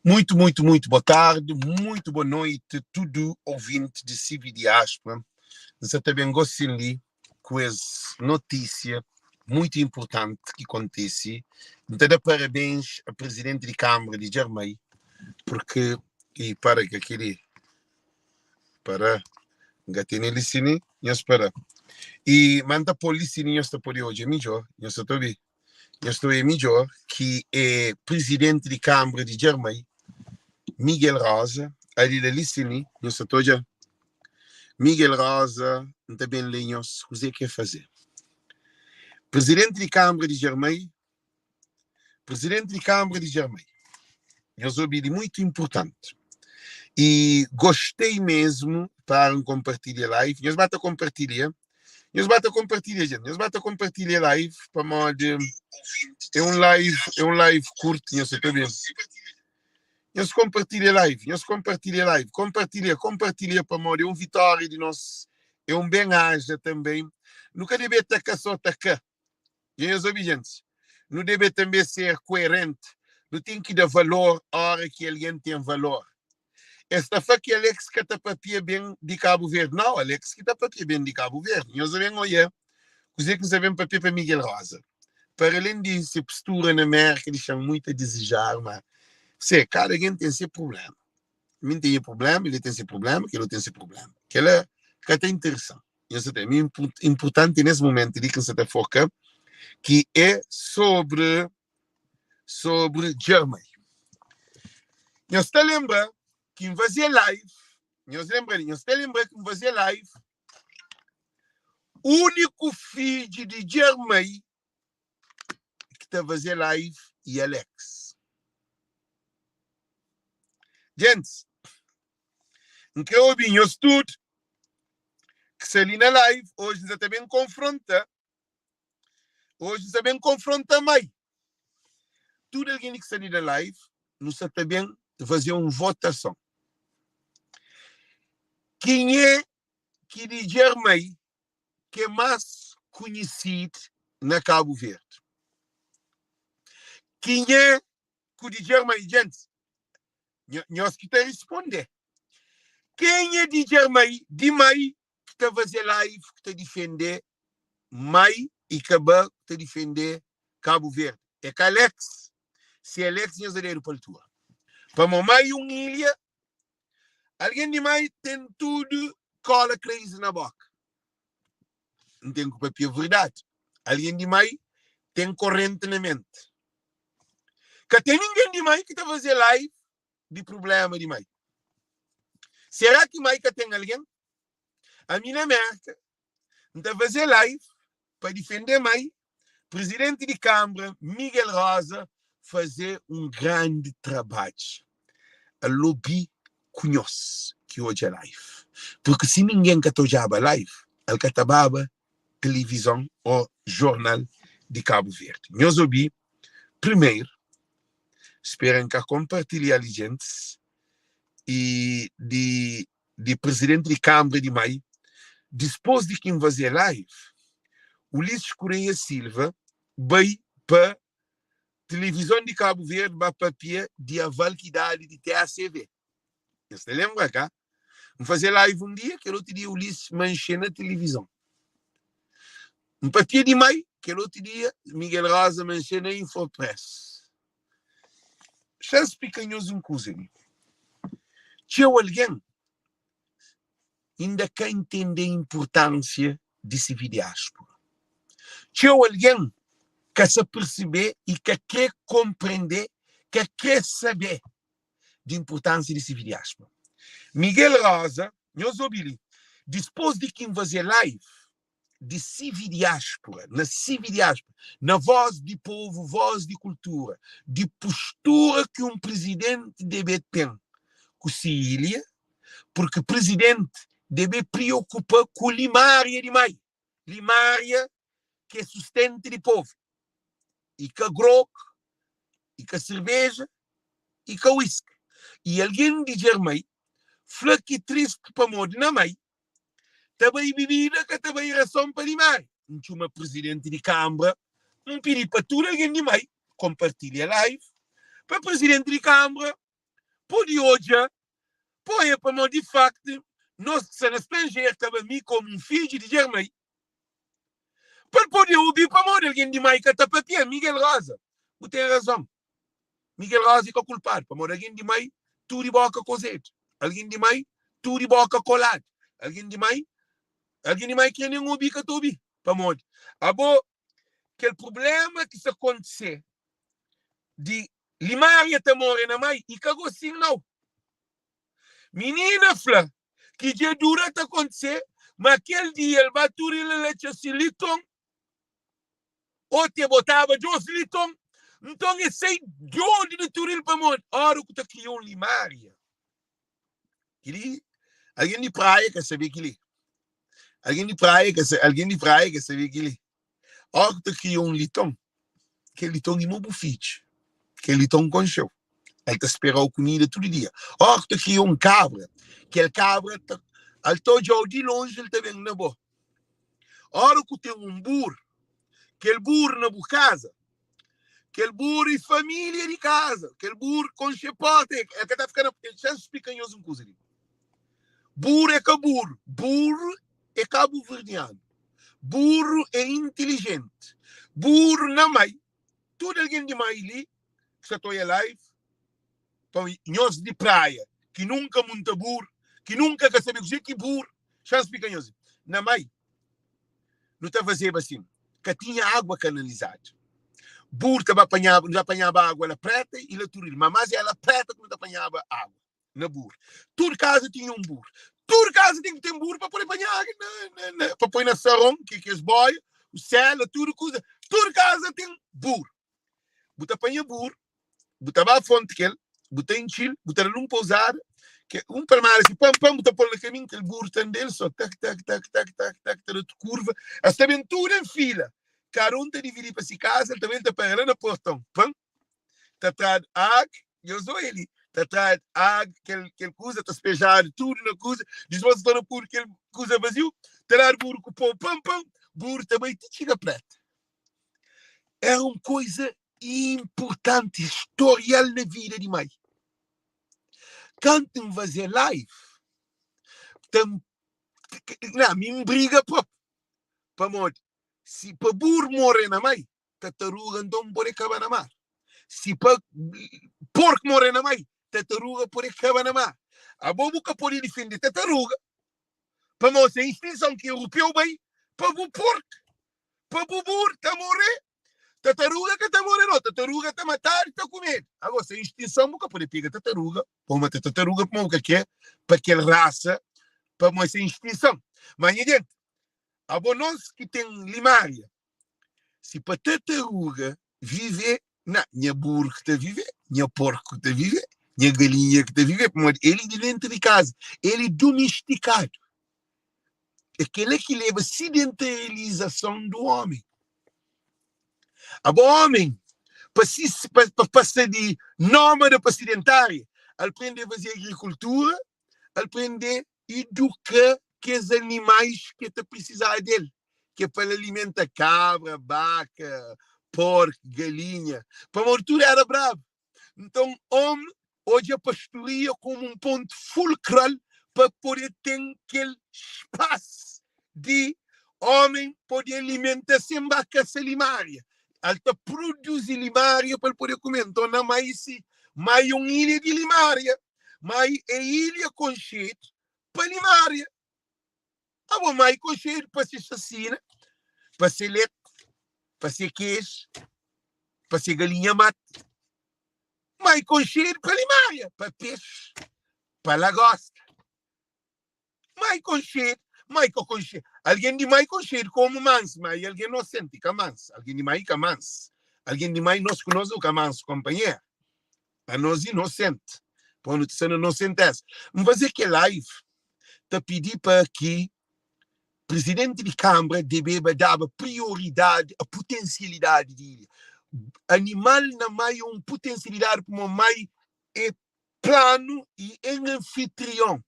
Muito boa tarde, muito boa noite, tudo ouvinte de Civi Diáspora. Você também gosta de com essa notícia muito importante que acontece. Então, dá parabéns ao presidente de Câmara de Germay, porque, e para que aquele, para, gatene licini, eu espero. E manda polícia, eu estou por hoje, melhor, eu estou bem. Eu estou melhor, que é presidente de Câmara de Germay, Miguel Rosa, ali da Licini, eu estou já. Miguel Rosa, também Linhos, o que quer fazer? Presidente de Câmara de Germay, eu ouvi muito importante. E gostei mesmo para compartilhar live. Nós bata compartilhar, gente. Nós bata compartilhar live para modo é um live curto, eu sei bem. Nós compartilha live, compartilha para modo é um vitória de nós, é um bem-aja também. Nunca deve tacar só tacar. E os obedientes, não deve também ser coerente, não tem que dar valor à hora que alguém tem valor. Esta foi que Alex que está papia bem de Cabo Verde. Não, Alex que está papia bem de Cabo Verde. Nós sabemos olhar, que sabemos papia para Miguel Rosa. Para além disso, a postura na América deixa muito a desejar, mas sei, cada alguém tem seu problema. Mim tem problema, ele tem seu problema, aquele tem seu problema. Aquela é interessante. Isso é importante nesse momento de que você está focando, que é sobre Germay. Nós te lembra que fazia live, o único filho de Germay que está fazendo live é Alex. Gente, em que eu vi nós tudo, que se ali na live, hoje você também confronta, mais. Tudo alguém que está ali na live, nós também fazer uma votação. Quem é que de Germay que é mais conhecido na Cabo Verde? Quem é que de Germay, gente? Nós que te responder. Quem é de Germay, de Mai, que está a fazer live, que está a defender Mai e Cabá, que está a defender Cabo Verde? É que Alex, se Alex nós daremos para a tua. Para Mai ilha, alguém de Mai tem tudo cola crazy na boca. Não tem que papel verdade. Alguém de Mai tem corrente na mente. Que tem ninguém de Mai que está a fazer live de problema de Mai. Será que Mai tem alguém? A minha América está a fazer live para defender Mai. Presidente de Câmara, Miguel Rosa, fazer um grande trabalho. A lobby conhece que hoje é live. Porque se ninguém que está live, ele que está televisão ou jornal de Cabo Verde. Nós ouvi, primeiro, esperam que compartilhe a gente e de presidente de Câmara de Mai, depois de quem fazer live, Ulisses Correia Silva vai para televisão de Cabo Verde, para papel de a validade de TACV. Você lembra cá? Vamos fazer live um dia, que outro dia Ulisses manche na televisão. Um papel de Mai, que outro dia Miguel Rosa manche na Infopress. Já explicamos uma coisa. Tinha alguém ainda quer entender a importância de Civi Diáspora. Tinha alguém que se perceber e que quer compreender, que quer saber da importância de Civi Diáspora. Miguel Rosa, nós ouvimos, depois de quem fazer live de Civi Diáspora, na voz de povo, voz de cultura, de postura que um presidente deve ter com a ilha, porque o presidente deve preocupar com a limária de Mai. Limária que é sustento de povo. E com a grog, e com a cerveja, e com o whisky. E alguém de Germay, flaque triste para morrer na Mai, também bebida que também ração para limária. Não tinha uma presidente de Câmara, não pedi para tudo alguém de Mai, compartilha a live, para o presidente de Câmara, Pode hoje, põe para mim de facto, nós que somos estrangeiros, também como um filho de Germany, para poder ouvir para mim alguém de mais que está para Miguel Rosa. Você tem razão. Miguel Rosa é o culpado. Para mim alguém de mais, tudo de boca cozete. Alguém de mais, tudo de boca colado. Alguém de mais que nem ouvir que tu ouvir. Para mim. Agora, aquele problema que se acontecer de Limária está morrendo mais e cagou assim não. Menina Flá, que dia dura está acontecer, mas aquele dia ele vai tudo ele leite assim liton, ou te botava de os liton, então ele sei de onde de tudo ele para morrer. Ora que está criando Limária. Alguém de praia que sabe que ele. Alguém de praia que sabe que ele. Ora que está criando liton, que liton é muito bufite, que liton com show. Ele te esperou comida todo dia. Ora que está criando cabra, que ele cabra ele está de longe, ele está vendo na boa. Ora que tem burro, aquele burro na boa casa, aquele burro e família de casa, aquele burro com chepote, é que está ficando, já explicam uma coisa ali. Burro é cabo-verdiano, burro é inteligente, burro não mais, tudo alguém de mais ali, que está em live, nós de praia, que nunca monta burro, que nunca quer saber o que é burro, já explicam uma coisa. Não mais, não está a fazer assim, que tinha água canalizada. Burro não apanhava água na preta e na turil. Mas ela preta que não apanhava água na burro. Toda casa tinha um burro. Toda casa tem que ter um burro para poder apanhar água, para pôr na sarão, que é os boios, o céu, tudo coisa. Toda casa tem burro. Bota apanha burro, botava a fonte que ele, bota em chile, bota num pousada, que para mais assim, pam, bota pôr no caminho, que o burro tem dele, só tac, curva, esta aventura em fila. Cada um te divide para si casa, ele também está parando no portão. Pam, está atrás água, eu sou ele. Está atrás água, aquele coisa, está despejado tudo na coisa, después está no puro, aquele coisa vazio, está burro com o pão, pam, burro também te chega preta. É uma coisa importante, historial na vida de mãe. Quando tu fazer live, não, me briga para morrer. Se para burro morrer na mãe, tartaruga então pode acabar na mar. Se para porco morrer na mãe, tartaruga pode acabar na mar. A boca pode defender tartaruga. Para mostrar a extinção que europeu bem, para o porco, para o burro está morrer. Tartaruga que está morrendo, tartaruga está matar e está comendo. Agora, se a extinção nunca pode pegar tartaruga, para matar tartaruga, para aquela raça, para mostrar a extinção. Mas, gente, a nós que tem limária, se para tartaruga viver, não, minha burro que está a viver, minha porco que está a viver, minha galinha que está a viver, ele de dentro de casa, ele domesticado. Aquele que leva a sedentarização do homem. O homem, para passar de nómada para sedentário, ele aprende a fazer agricultura, ele aprende a educar que os animais que estão precisar dele, que é para alimentar cabra, vaca, porco, galinha. Para a tudo era bravo. Então, homem, hoje a pastoria como um ponto fulcral para poder ter aquele espaço de homem poder alimentar sem vaca sem limária. Ele está produzindo limária para poder comer. Então, não é mais uma ilha de limária, mas é ilha com cheiro para limária. Agora, mais com cheiro para ser chacina, para ser leite, para ser queijo, para ser galinha mate. Mais com cheiro para limária, para peixe, para lagosta. Mais com cheiro. Alguém de mais com cheiro como manso, mas alguém não sente que é manso. Alguém de mais que é manso. Alguém de mais nós conhecemos que é manso, companheiro. A nós inocente. Para não ser inocente. Vamos fazer que live. Te pedir para que o presidente de Câmara deve dar prioridade à potencialidade dele. Animal não mais uma potencialidade como mais é plano e em anfitrião.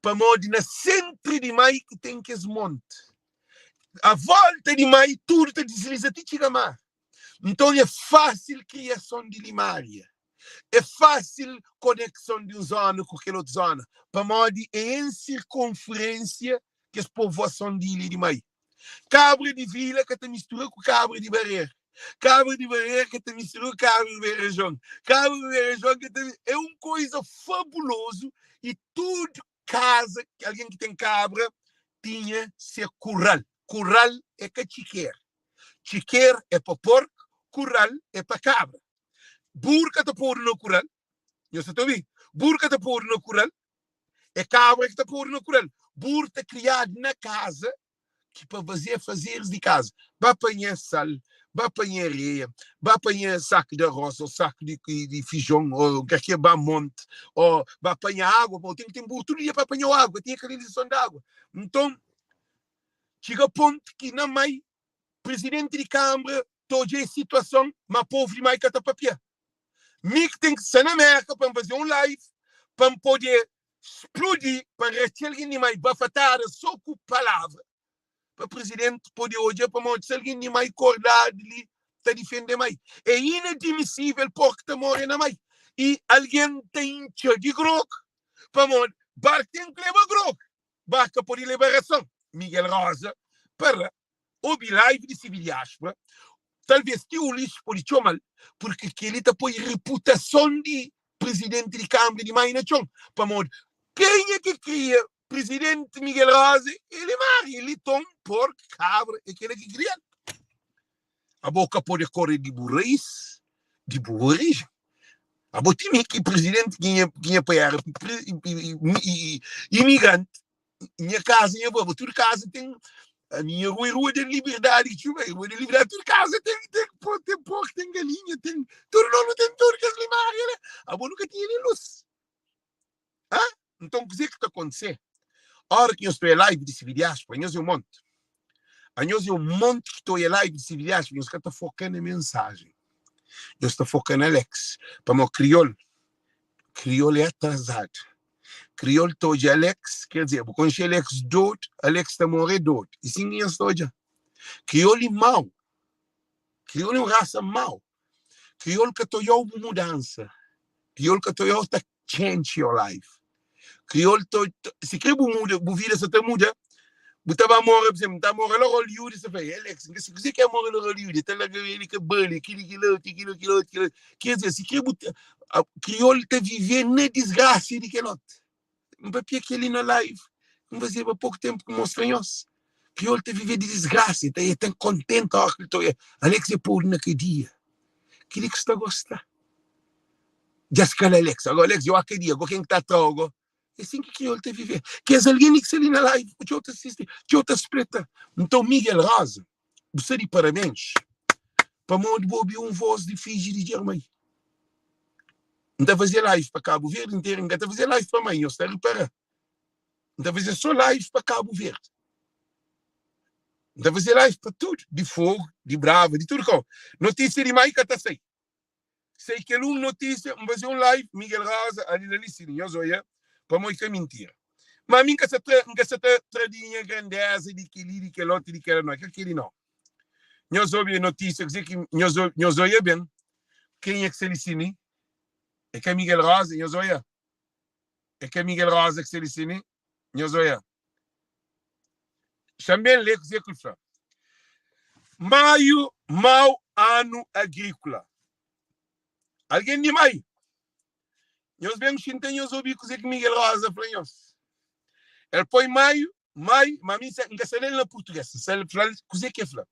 Para modo na centro de mais que tem que desmonte. A volta de mais tudo está desliza de chegar. Então é fácil a criação de limária. É fácil conexão de uma zona com aquela outra zona. Para modo em circunferência que as povoações de ilha de meio. Cabra de vila que te mistura com cabra de barreira. Cabra de barreira que te mistura com cabra de Verejão. Cabra de Verejão que te... É uma coisa fabulosa e tudo casa, alguém que tem cabra, tinha ser curral. Curral é que chiqueiro. Chiqueiro é para porco, curral é para cabra. Burca te pôr no curral. Eu sei também. Burca te pôr no curral. É cabra que te pôr no curral. Burro está criado na casa que para fazer fazeres de casa. Vai apanhar sal, vai apanhar areia, vai apanhar saco de arroz, ou saco de feijão, ou que é monte, ou vai apanhar água. Bom, tem que ter burro todo dia para apanhar água, tem a canalização de água. Então, chega a ponto que na mãe, presidente de Câmara, toda a situação, mas povo de mãe que está papel. Me que tem que ser na América para fazer um live, para poder explodir, para retirar alguém de mais bafatada só com palavra. Para o presidente poder hoje, para mostrar se alguém de mais acordado ali, está defendendo mais. É inadmissível porque está morrendo mais. E alguém tem de groco, para mostrar, barco tem que levar groco. Barca por liberação. Miguel Rosa, para o live de civil diáspora, talvez que o lixo pode chamar, porque ele está por reputação de presidente de Câmara de Mainachão. Para mostrar, quem é que cria presidente Miguel Rosa? Ele marca, ele toma porco, cabra, é aquele que cria. A boca pode correr de burrice, de burrice. A boca tem que presidente que é para imigrante, minha casa, minha avó, tudo casa tem. A minha rua de liberdade, que a rua de liberdade, tudo casa tem porco, tem galinha, tem tudo, não tem tudo que as limares, né? A boa nunca tinha luz. Ah? Então, o que está acontecendo? A hora que eu estou em live de civil diáspora, eu um monte. Eu um monte que estou em live de civil diáspora, eu estou focando em mensagem. Eu estou focando em Alex. Para o crioulo é atrasado. Crioulo todo de Alex, quer dizer, quando o Alex doido, Alex está morrendo doido. E sim, eu estou já. Crioulo é mau. Crioulo é uma raça mau. Crioulo que estou uma mudança. Crioulo que estou a change your life. Crioulo, se crioulo muda, a vida se muda, você vai morrer, por exemplo, está morrendo no Hollywood, você fala, Alex, se você quer morrer no Hollywood, está lá ele que bane, aquilo. Quer dizer, se crioulo está vivendo na desgraça de aquele outro. Não vai ter aquele na live. Não vai ser há pouco tempo que mostramos. Crioulo está vivendo de desgraça, está contente. Alex é por naquele dia. Aquele que está a gostar. Já se cala, Alex. Agora, Alex, eu aquele dia, agora quem está trago. É assim que crioulo está a viver. Que é alguém que se ali na live, que eu te assiste, que eu te espreta. Então, Miguel Rosa, você de parabéns. Para onde vou ouvir voz de Fiji de Germany. Não está a fazer live para Cabo Verde inteiro, não está a fazer live para mim, eu estou a reparar. Não está a fazer só live para Cabo Verde. Não está a fazer live para tudo, de fogo, de brava, de tudo. Notícia de Maica está sei. Sei que é uma notícia, vamos fazer um live, Miguel Rosa, ali na licinha, eu sou para mim que é mentira. Mas a mim que essa tradinha grandeza de que ele, de que outro, de que ela não é, que aquele não. Eu sou a notícia, que eu sou bem, quem é que se licine? É que é Miguel Rosa, eu sou é que é Miguel Rosa que se licine, eu sou Também lê que você Maio, mau ano agrícola. Alguém de maio? Nós vemos que tem os ouvidos que Miguel Rosa falou. Ele põe maio, mas mim não sei na português. Ele fala que é fala.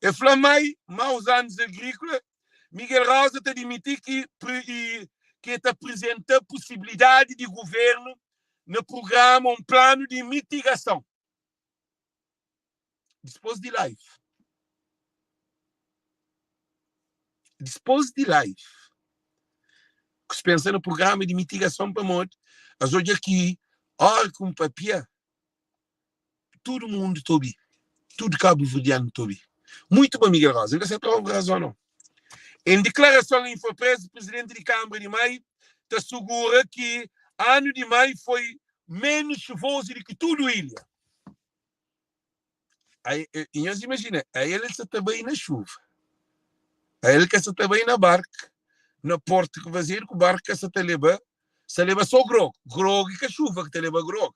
Ele fala maio, maus anos agrícola. Miguel Rosa está admitir que está apresentando a possibilidade de governo no programa, um plano de mitigação. Depois de live. Depois de live. Pensando no programa de mitigação para morte, as hoje aqui, olha com papel, todo mundo tobi, tudo cabo-verdiano tobi. Muito bom, Miguel Rosa, não sei se houve razão não. Em declaração em Infopress, o presidente de Câmara de Maio te assegura que ano de maio foi menos chuvoso do que tudo ilha. Aí, imagina, aí ele está também na chuva. Aí ele que está também na barca. na porta que fazer que o barco se leva só grog e que a chuva que te leva grog.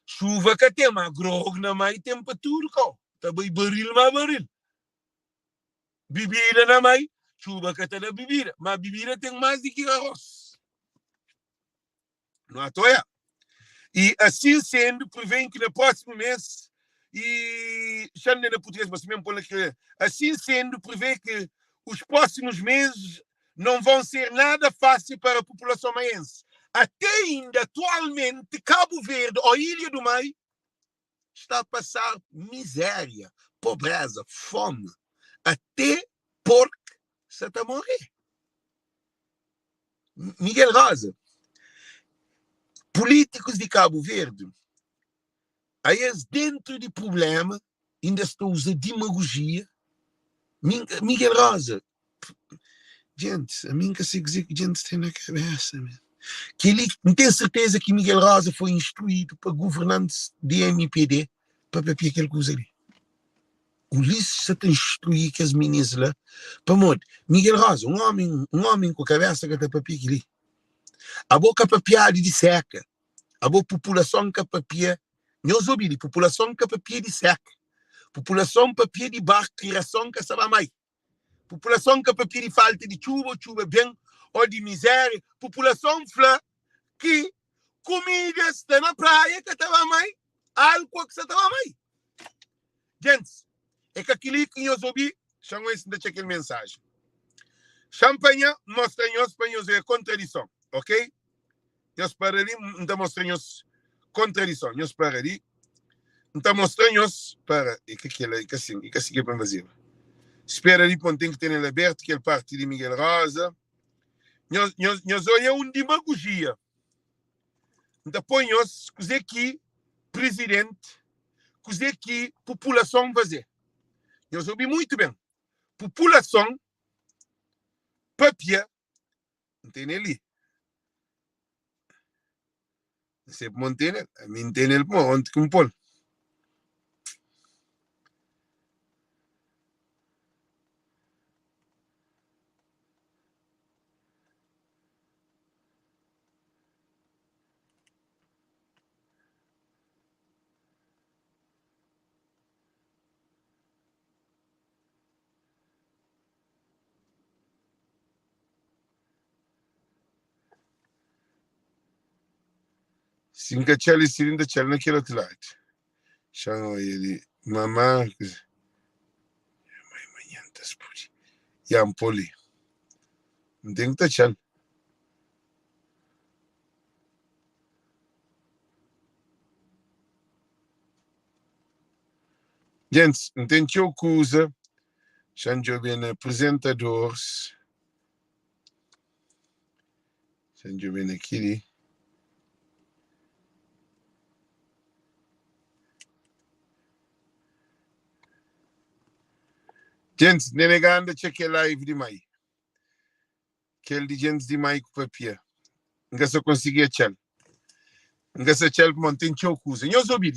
Chuva que tem, mas grog na mai temperatura, também baril, mas baril. Bebida na mai, chuva que tem na bebida, mas bebida tem mais do que arroz. Não é toia? E assim sendo, prevém que no próximo mês, e já não é na português, mas mesmo por aqui, assim sendo, prevê que os próximos meses não vão ser nada fácil para a população maiense. Até ainda, atualmente, Cabo Verde, ou Ilha do Mai, está a passar miséria, pobreza, fome. Até porque você está a morrer. Miguel Rosa, políticos de Cabo Verde, aí dentro de problema, ainda estão usando demagogia. Miguel Rosa, gente, a mim que sei dizer que gente tem na cabeça, que ele não tem certeza que Miguel Rosa foi instruído para governantes de MPD para papiar aquele coisa ali. O Ulisses se tem instruído que as meninas lá para morrer. Miguel Rosa, um homem com a cabeça que está papiar aquilo ali. A boca papiar de seca. A boa população que papiar, não ouvi, população que papiar de seca. População papiar de barco, criação que sabe mais. População que papiar de falta de chuva bem, ou de miséria. População flá que comida está na praia que estava mais, álcool que estava mais. Gente, é que aquilo que eu ouvi, chamam isso de aquela mensagem. Champanhe mostra-nos para a contradição, ok? Nós para ali, não mostra-nos contradição. Nós para ali, não mostra-nos para... E que é assim que é para fazer. Espera ali, quando tem que ter aberto, que é parte de Miguel Rosa. Nós olhamos demagogia. Então, põe-nos, cozer que presidente, cozer que população fazer. Nós ouvimos muito bem. População, papia, não tem ali. Se mantém, a mim tem ele, onde que pôr. Cinca chali, cilinda chali naquele outro lado. Chama ele, mamá, amanhã tá explodindo. E a ampoli. Não tem que estar gente, não tem que coisa. Sanjo bem apresentadores. Sanjo bem aqui. Gente, nenegando cheque live de mai. Aquele de gente de mai com papia. Não se conseguia chal. Não se chal para manter o coisa. Eu sou bem.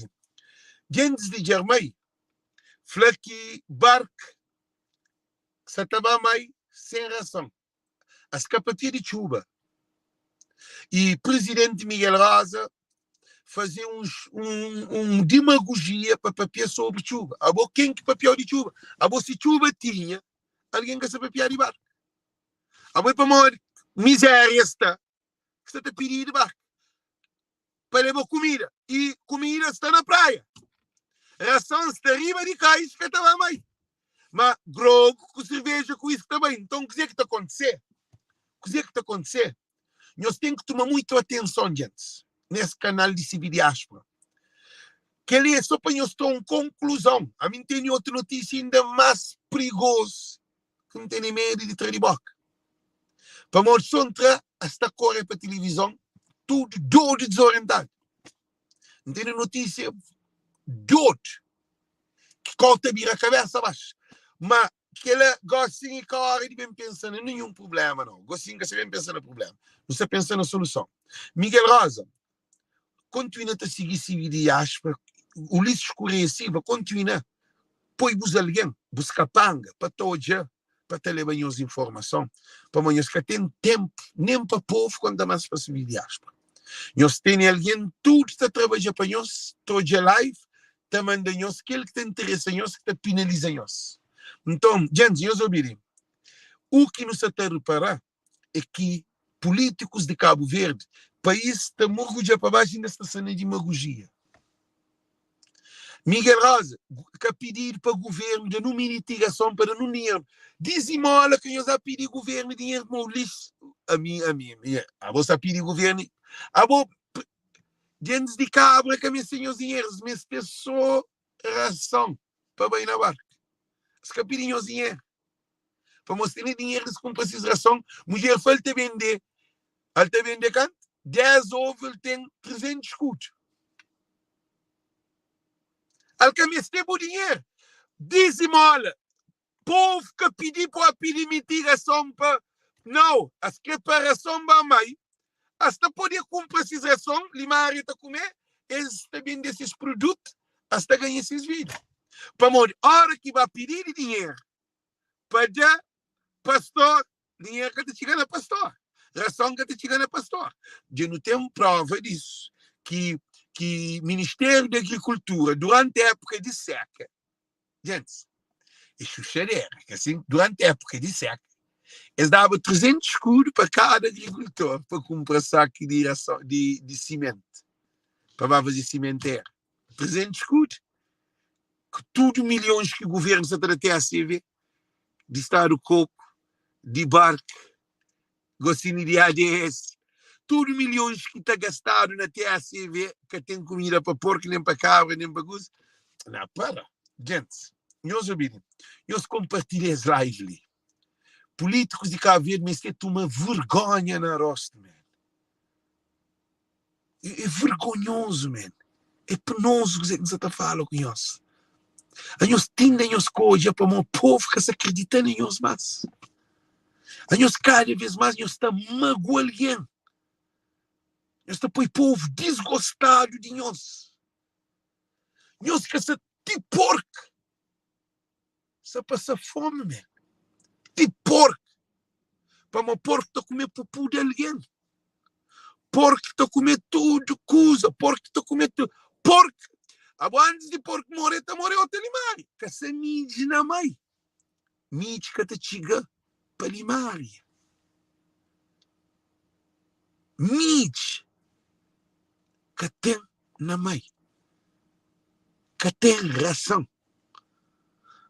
Gente de Germai. Fleque, barco. Se estava mai sem ração. As capatia de chuva. E presidente Miguel Rosa fazer demagogia para papiar sobre chuva. A boa quem que papiou de chuva? A boa se chuva tinha, alguém que se papiar de barco. A boa para morrer, miséria está, que está a pedir de barco. Para levar comida. E comida está na praia. Ração está riba de cais que estava mais. Mas grogo com cerveja com isso também. Então, o que é que está a acontecer? O que é que está a acontecer? Nós temos que tomar muita atenção, gente, nesse canal de Civil Diáspora. Que ele é só para nós ter uma conclusão. A mim tem outra notícia ainda mais perigosa que não tem nem medo de ter de boca. Para nós entrar, esta corre para a televisão, tudo desorientado. Não tem notícia doido que corta a cabeça abaixo. Mas que ele gostinho e corre de bem pensando em nenhum problema, não. Gostinho que você bem pensando no problema. Você pensa na solução. Miguel Rosa, continua a seguir Civil Diáspora. Ulisses Correia Silva, continua. Põe-vos alguém, busca panga, para todo dia, para te levar as informações, para nós que tem tempo, nem para o povo, quando mais possibilidades. Nós temos alguém, tudo está trabalhando para nós, todo dia live, está mandando nós, aquele que te interessa nós, que te penaliza nós. Então, gente, nós ouvimos. O que nos está a reparar é que políticos de Cabo Verde, país está morrendo para baixo nesta cena de demagogia. Miguel Rosa, que pedir para o governo de não mitigação para não dinheiro. Dizimola que nós a pedir governo dinheiro com o lixo. A você pedir governo. A você, gente de cabra que me ensinou os dinheiros, mas tem só ração para bem na barca. Se que pedir os dinheiro. Para mostrar dinheiro com ração, mulher foi te vender. Ele te vende quanto? 10 ovos, ele tem 300 escudos. Ele que me tem o dinheiro. Dizimola. Povo que pediu para pedir mitigação para... Não, as preparação para mãe. Hasta poder cumprir essas ração, limar e comer, eles também desses produtos, hasta ganhar esses vidas. Para morrer, a hora que vai pedir dinheiro, para dar pastor, dinheiro que está chegando a pastor. Ração que está chegando a pastor. Eu não tenho prova disso. Que Ministério da Agricultura, durante a época de seca, gente, é chuchadeira, que assim, durante a época de seca, eles davam 300 escudos para cada agricultor para comprar saco de cimento, para fazer cimenteiro. 300 escudos. Tudo milhões que o governo está a ter a CV, de Estado Coco, de barco, gostinho de ADS, tudo milhões que está gastado na TACV, que tem comida para porco, nem para cabra, nem para gozo. Não, para. Gente, nós ouvimos. Nós compartilhamos live ali. Políticos de Cabo Verde, mas é uma vergonha na rosto, man. É vergonhoso, man. É penoso que você está a falar com nós. A nós tendem as coisas para o povo que se acredita em nós mais. A nós cada vez mais nós estamos magoando. Nós estamos o povo desgostado de nós. Nós que se de porco. Se passa fome, man. De porco. Para o porco está a comer pupu de alguém. Porco está a comer tudo, coisa. Porco está a comer tudo. Porco. Antes de porco morrer, está morrendo outro animal. Que se mide na mãe. Mide que te chega para limar. Mide que tem na mãe. Que tem ração.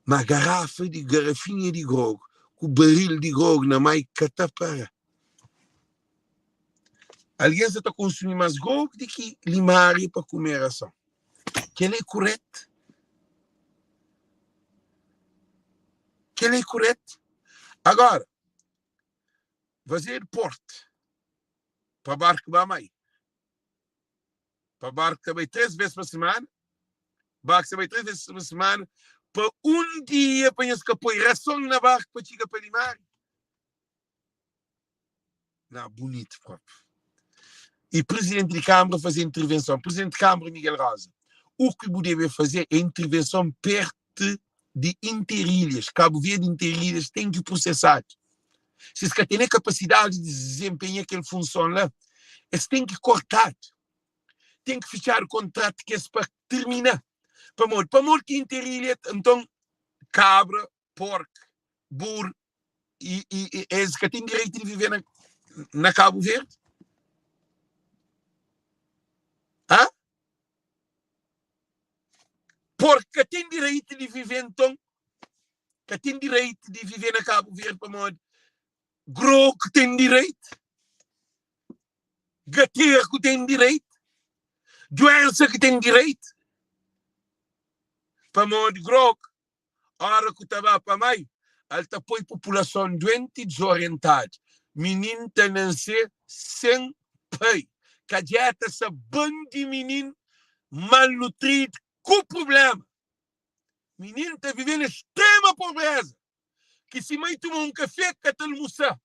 Uma garrafinha de grog, com o barril de grog na mãe, que está para. Alguém está a consumir mais grog do que limar para comer ração. Que ele é correto. Que ele é correto. Agora, fazer porte para barco para a mãe. Para barco também 3 vezes por semana. Barco também 3 vezes por semana. Para dia para nós que põe ração na barca para chegar para limar. Não, bonito próprio. E presidente de Câmara fazer intervenção. Presidente de Câmara, Miguel Rosa. O que o deve fazer é intervenção perto de interilhas. Cabo Verde interilhas tem que processar. Se eles têm a capacidade de desempenhar aquele função lá, eles têm que cortar. Tem que fechar o contrato que é para terminar. Para morrer que interilha, então, cabra, porco, burro, e eles que têm direito de viver na Cabo Verde. Hã? Porco que tem direito de viver, então, que tem direito de viver na Cabo Verde, para morrer. Gro que tem direito. Gateiro que tem direito. Doença que tem direito. Para morrer Gro, a hora que estava para mãe, ele está põe população doente e desorientada. Menino está a nascer sem pai. Que a dieta essa bando de menino malnutrido com problema. Menino está vivendo extrema pobreza. Que se mãe toma um café, que está almoçar.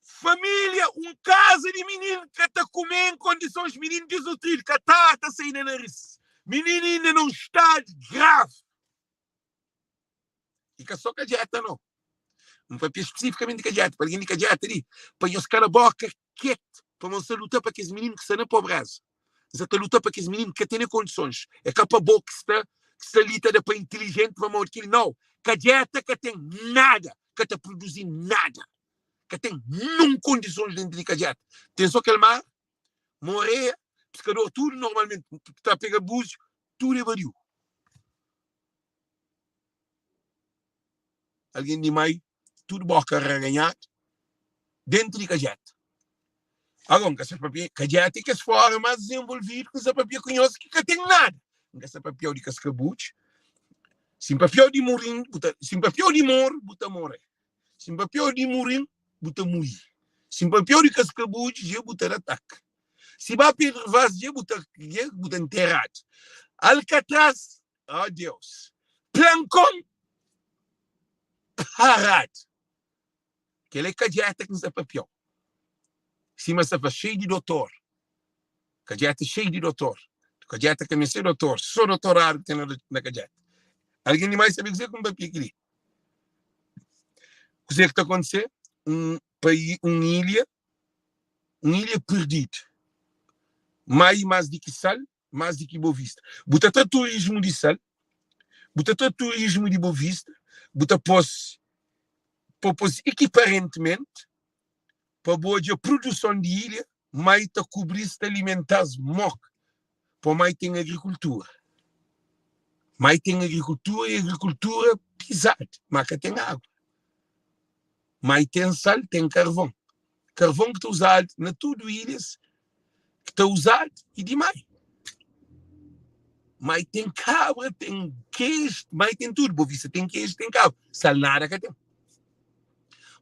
Família, casa de menino que está a comer em condições menino desnutrido, que está a sair na nariz. Menino ainda não está grave. E que só que a dieta não. papel especificamente de Cajete, para alguém de Cajete ali, para os caras boca quieto, para não se lutar para aqueles meninos que estão na pobreza. Você está lutando para aqueles meninos que têm condições. É capa boca que está ali para inteligente, vamos aquilo. Não. Cajete que tem nada, que está produzindo nada, que tem não condições dentro de Cajete. Tem só aquele mar, morrer, pescador, tudo normalmente, está a pegar búzio, tudo é vario. Alguém de meio, tudo boca a ganhar dentro de Cajete. Agora, esse papel, Cajete que é fora mais desenvolvido, que esse papel conhece que tem nada. Esse papel de cascabuche, se papel de morim, se papel de mor, buta morrer. Se papel de morim, buta morrer. Se papel de cascabuche, já buta ataque. Se papel de vaz, já buta enterrado. Alcatraz, oh Deus. Plancon, parado. Que ele é Cajete com esse papel. Se mas estava cheio de doutor. Cajete cheio de doutor. Cajete que me sei doutor. Só doutorado que tem na Cajete. Alguém de mais sabe dizer como papel aqui? O que está acontecendo? País, uma ilha perdida. Mais do que sal, mais do que Boa Vista. Bota turismo de sal, bota turismo de Boa Vista, bota pós equiparentemente para boa a produção de ilha, mais está cobrir se alimentar moc, para mais tem agricultura. Mais tem agricultura e agricultura pisada, mas que tem água. Mais tem sal, tem carvão. Carvão que está usado na tudo ilhas, que está usado e demais. Mas tem cabra, tem queijo, mas tem tudo. Boa Vista tem queijo, tem cabra. Sal nada que tem.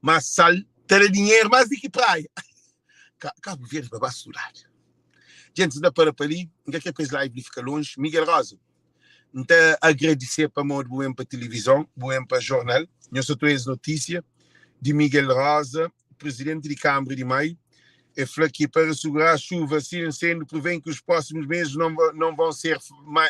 Mas sal tem dinheiro mais do que praia. Cabo Verde para basurar. Gente, dá para ali, não é que a live fica longe. Miguel Rosa, então agradecer para o bom para televisão, bom para jornal. Eu só tenho as notícias de Miguel Rosa, presidente de Câmara de Maio, é que para assegurar a chuva, sendo prevém que os próximos meses não vão ser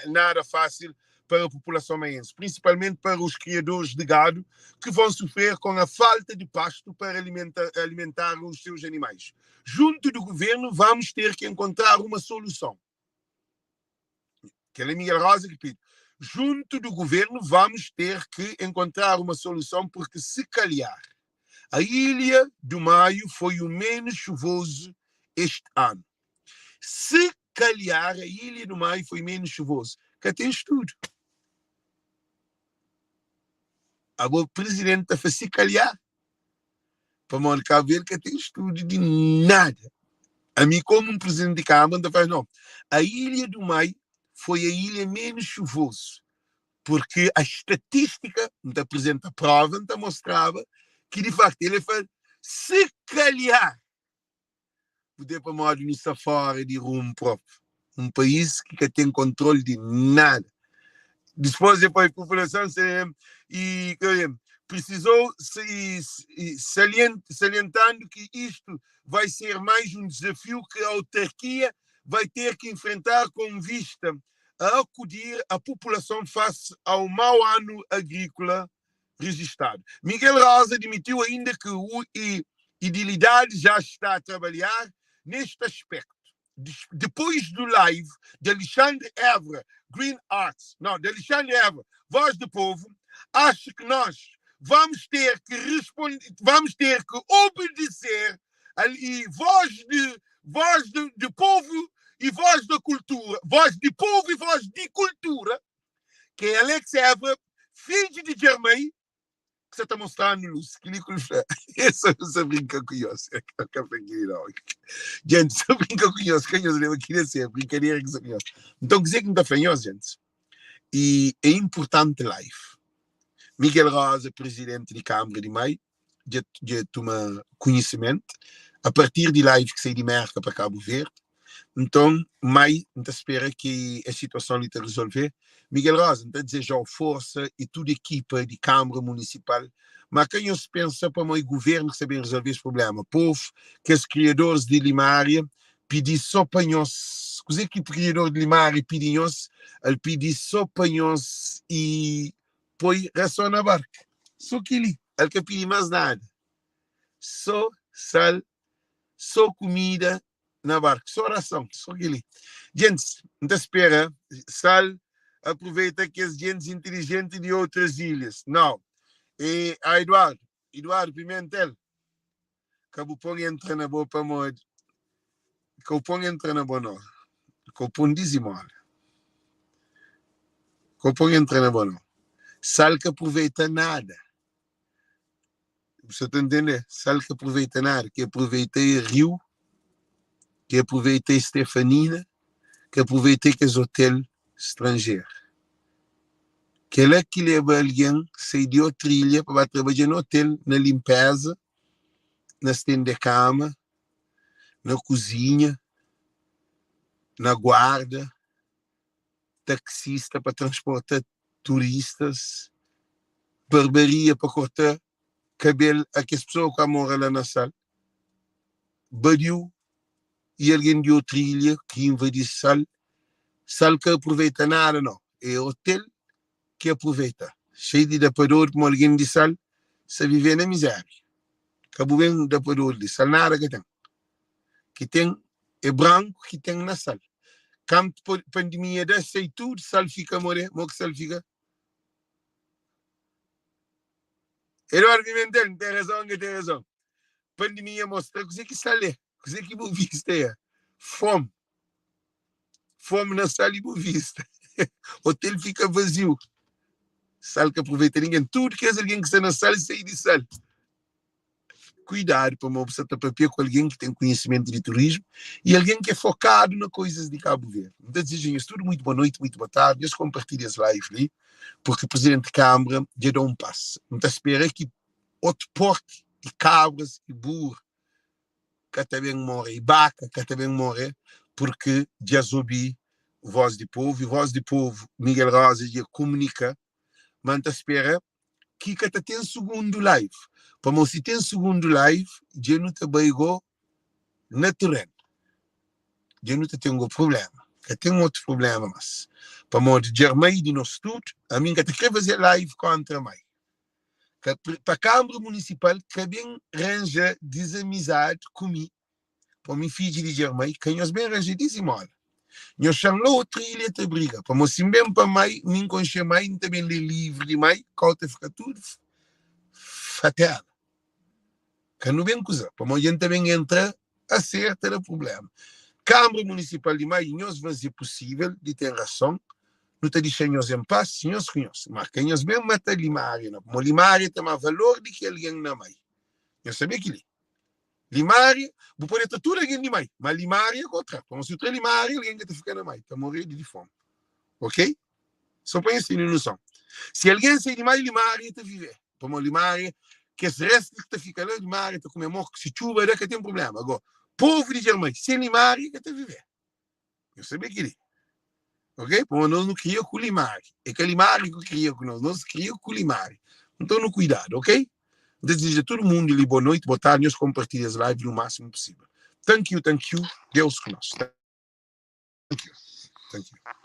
nada fácil para a população maiense, principalmente para os criadores de gado, que vão sofrer com a falta de pasto para alimentar os seus animais. Junto do governo, vamos ter que encontrar uma solução. Que é Miguel Rosa que pede. Junto do governo, vamos ter que encontrar uma solução, porque se calhar a Ilha do Maio foi o menos chuvoso este ano. Se calhar a Ilha do Maio foi menos chuvoso, que tem estudo. Agora o presidente está a se calhar para marcar ver que tem estudo de nada. A mim, como um presidente de Câmara, faz não. A Ilha do Maio foi a ilha menos chuvoso, porque a estatística não apresenta prova, não mostrava que de facto ele faz se calhar poder para modo nisso fora de rumo próprio. Um país que tem controle de nada. Depois a população precisou salientando que isto vai ser mais um desafio que a autarquia vai ter que enfrentar com vista a acudir a população face ao mau ano agrícola registrado. Miguel Rosa admitiu ainda que o Idilidade já está a trabalhar neste aspecto. Depois do live de Alexandre Évora, Green Arts, não, de Alexandre Évora, Voz do Povo, acho que nós vamos ter que obedecer ali voz de povo e voz da cultura, voz de povo e voz de cultura, que é Alex Évora, filho de Germain, que você está mostrando luz, que você brinca com isso. Gente, você brinca com isso, que eu lembro que é brincadeira com isso. Então, dizer que não está fanhoso, gente. E é importante live. Miguel Rosa, presidente de Câmara de Maio, já toma conhecimento, a partir de live que sai de merca para Cabo Verde. Então, Maio, não espera que a situação ali está resolver. Miguel Rosa, então desejar força e toda a equipa de Câmara Municipal, mas quem se pensa para o governo que saber resolver esse problema? Povo, que os criadores de Limária pedem só para nós, coisa que o criador de Limária pedem nós, ele pede só para nós e põe ração na barca. Só que ele ele quer pedir mais nada. Só sal, só comida na barca, só oração, só aquilo. Gente, não espera, sal, aproveita que as gente inteligentes de outras ilhas. Não. E a Eduardo Pimentel, que o põe entra na boa para morrer. Que o põe entra na boa não. Que o põe dizimol. Que o põe entra na boa não. Sal que aproveita nada. Você está entendendo? Sal que aproveita nada. Que aproveitei Rio, que aproveitei Stefanina, que aproveitei que os hotéis estrangeiros. Que é que leva alguém sair de outra ilha para trabalhar no hotel, na limpeza, na estenda de cama, na cozinha, na guarda, taxista para transportar turistas, barbearia para cortar cabelo a que as pessoas que moram lá na sala, badiu e alguém de outra ilha que invadiu sal que aproveita nada, não. É hotel que aproveita. Cheio de dapador, como alguém de sal, se viver na miséria. Acabou bem dapador de sal, nada que tem. Que tem é branco que tem na sal. Quando a pandemia dá, sei tudo, sal fica morrer, que sal fica. Eduardo Pimentel, tem razão. Pandemia mostra que sal é, que vou vista é. Fome na sal e vou vista. Hotel fica vazio. Sal que aproveita ninguém. Tudo que é alguém que está na sal, sai de sal. Cuidado para uma pessoa papel com alguém que tem conhecimento de turismo e alguém que é focado nas coisas de Cabo Verde. Então, desejam tudo muito boa noite, muito boa tarde. Eu compartilho as lives ali, porque o Presidente da Câmara já deu um passo. Então, espera que outro porte de cabras e burro que também morre, e vaca que também morre, porque já ouvi Voz de Povo, e Voz de Povo, Miguel Rosa, já comunica, mas espera que tem segundo live. Para se tem segundo live, já não te baigou na terreno. Já não te tem um problema. Que tem outro problema, mas para modo de Germay de nós tudo, a mim que te quer fazer live contra mim. Para a Câmara Municipal, que bem arranja desamizade comigo, para mim filho de Germay, que nós bem arranja desimol. Nós chamamos outra ilha de briga. Para nós, bem para mim, me enconche mais, também lhe livre de mim, que fica tudo fatal. Que não vem coisa. Para a gente também entra, acerta o problema. Câmara Municipal de Maio, nós vamos ser possível de ter razão, não te deixamos em paz, nós conhecemos. Mas que nós mesmo matar Limária, não. Como Limária tem mais valor do que alguém na Maio. Eu sabia que Limária, vou poder ter tudo alguém de Maio, mas Limária é contra. Como se tu é Limária, alguém que te fica na Maio, está morrer de fome. Ok? Só para isso, noção. Se alguém sai de Maio, Limária está viver. Como Limária, que esse resto que fica lá, Limária está com morte, se chuva, que tem problema. Agora, povo de Germânia, sem Limária, que está viver. Eu sabia que ele. Ok? Porque nós não criamos com Limária. É que Limária que cria com nós criamos com Limária. Então, no cuidado, ok? Desejo a todo mundo boa noite, boa tarde, nós compartilhamos as lives no máximo possível. Thank you. Deus conosco. Thank you.